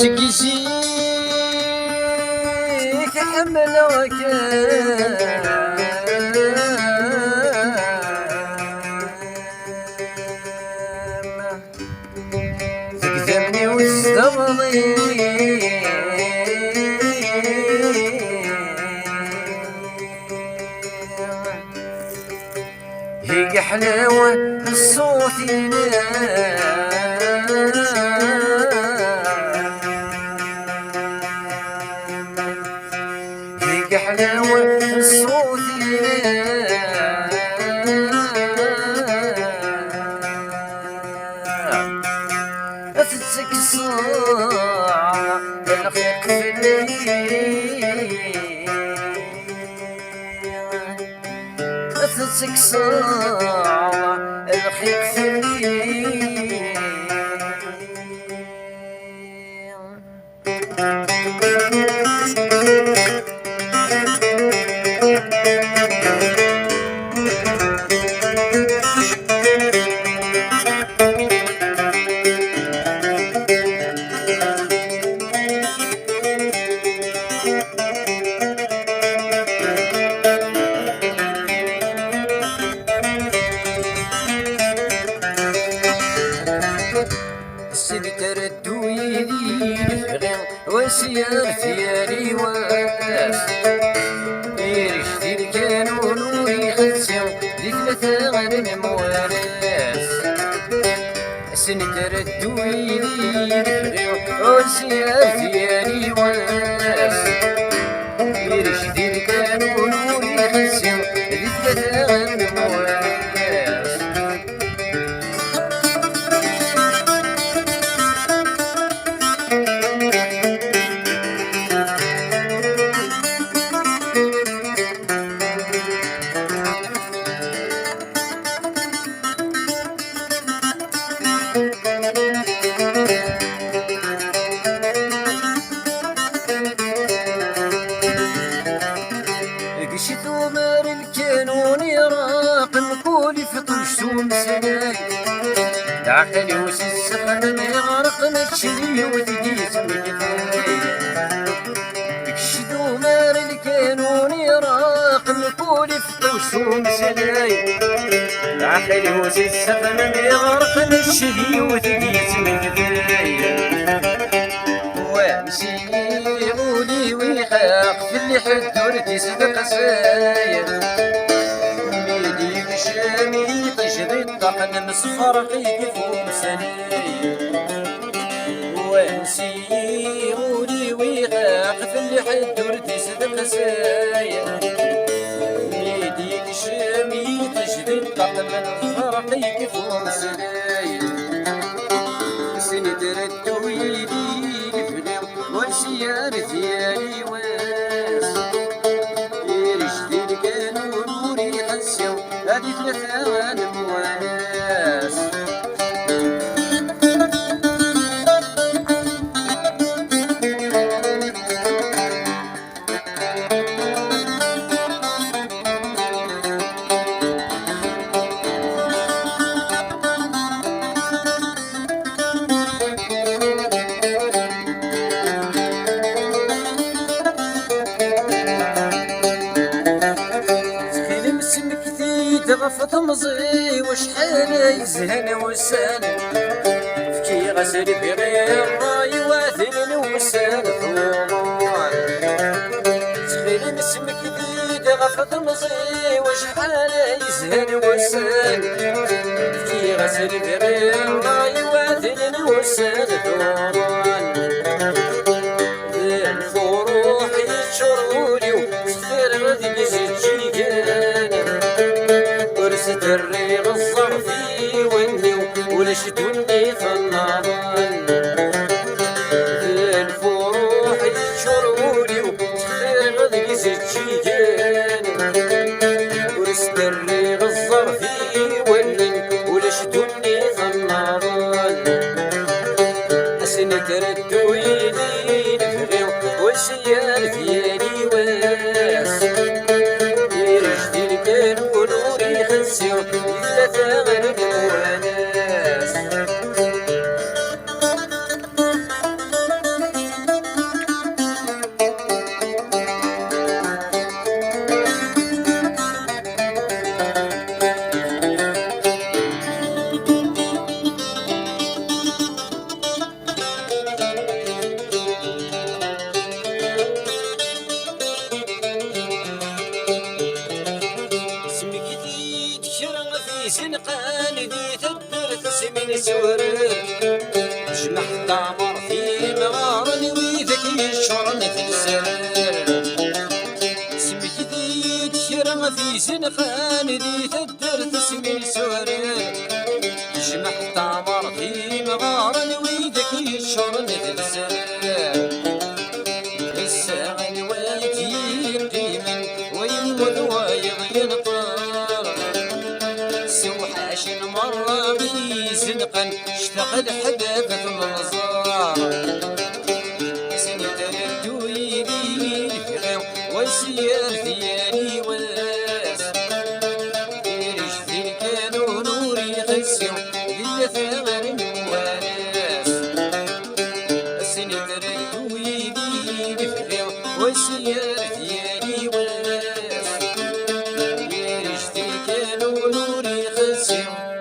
سقسيك حمل وكان تقدمني واستغضي هيك حلاوة الصوت هيك حلاوة الصوت أفتك الصاع بالخيق في الليل أفتك صاع الخيق في الليل تردو يدي غير وسيار ثياري واس يرشتي الكانون ويخسر ذي ثلاثة غير الموارس تردو يدي غير وسيار ثياري واس يرشتي الكانون ويخسر ذي ثلاثة غير الموارس قشتو مار الكانون يراقم كولي في طوشتو مسناي عقلي وش السخن ما يغرق نتشري وتقيس مقفاي قشتو مار الكانون يراقم كولي في طوشتو مسناي عقلي وش السخن ما يغرق نتشري وتقيس مقفاي وامشي يقولي ويخاق في اللي حدورتي صدق ساير ميدي بشامي تجري الطحن مصفر قيف ومسني وامشي يقولي ويخاق في اللي حدورتي صدق ساير ميدي بشامي تجري الطحن مصفر قيف ومسني سند ردو يدي والسيار ثياري واس يرشدي القانون وريح السو هذه ثلاثة المواس غفت مزي وشحال يزهن وسان فكي غسل بغير راي واثن وسان ثومان تخيل اسمك بيد غفت مزي وشحال يزهن وسان فكي غسل بغير راي واثن وسان ثومان الفروح يتشرولي وكثير غادي يزيد جيكان الريغ الصرفي وني ولا شتوني في النظام الفروح يتشرولي وتخير غادي يزيد شيكان ورست الريغ الصرفي وني ولا شتوني في النظام أسنة ردو يدي نفغي والسيار ثيالي واس يرشدي الكانون وريخ السير إلا ثغر الوناس دي تدر تسمين سورر جمح دامر في مغارني ويذك يشعر نتسر سمك دي تشرم في سنخان دي تدر تسمين سورر جمح دامر في مغارني ويذك يشعر نتسر الساعة وايتي قيمن ويموت ويغينطر سوحاش مرة بيزنقن اشتغل حبابة النظار سنة ردو يدي الفغيو وسيار ثياني واس يرش ذي كانوا نوري خسيو إلا ثغر نواس سنة ردو يدي الفغيو وسيار ثياني واس يرش ذي كانوا نوري خسيو